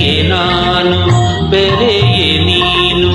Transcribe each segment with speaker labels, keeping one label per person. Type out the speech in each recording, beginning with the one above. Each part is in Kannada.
Speaker 1: ಅರಿಯೆ ನಾನು ಬೆರೆಯೆ ನೀನು.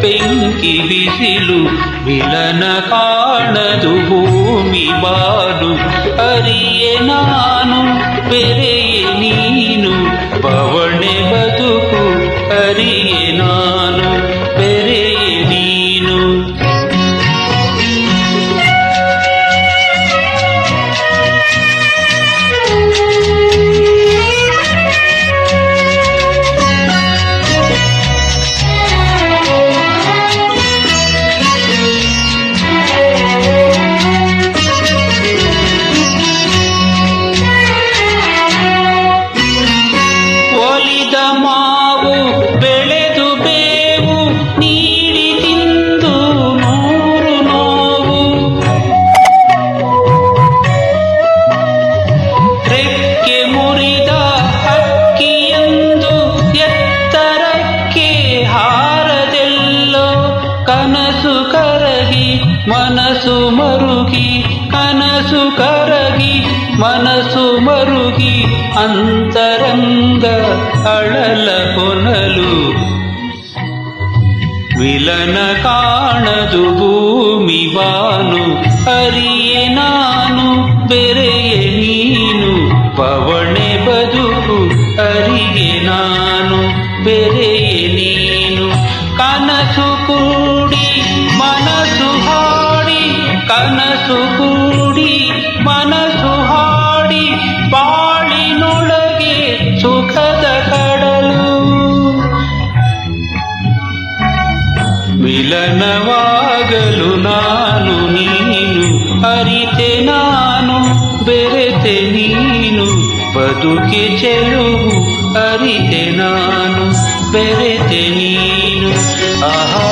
Speaker 1: ಬೆಂಕಿ ಬಿಸಿಲು ವಿಲನ ಕಾಣದು ಭೂಮಿ ಬಾನು ಅರಿಯೆ ನಾನು ಬೆರೆಯೆ ನೀನು ಪವಣೆ ಬದುಕು ಅರಿಯೆ ನಾನು ಬೆರೆಯೆ ನೀನು. ಕನಸು ಕರಗಿ ಮನಸ್ಸು ಮರುಗಿ ಕನಸು ಕರಗಿ ಮನಸ್ಸು ಮರುಗಿ ಅಂತರಂಗ ಅಳಲ ಕೊನಲು ವಿಲನ ಕಾಣದು ಭೂಮಿ ಬಾನು ಅರಿಯೆ ನಾನು ಬೆರೆಯೆ ನೀನು ಪವಣೆ ಬದುಕು ಅರಿಯೆ ನಾನು ಬೆರೆಯೆ ನೀನು. ಕನಸು ಕೂಡಿ ಮನಸ್ಸು ಹಾಡಿ ಕನಸು ಕೂಡಿ ಮನಸ್ಸು ಹಾಡಿ ಬಾಳಿನೊಳಗೆ ಸುಖದ ಕಡಲು ಮಿಲನವಾಗಲು ನಾನು ನೀನು ಅರಿತೆ ನಾನು ಬೆರೆತೆ ನೀನು ಬದುಕೆ ಚೆಲುವು ಅರಿತೆ ನಾನು ಬೆರೆತೆ ನೀನು. ಆಹಾ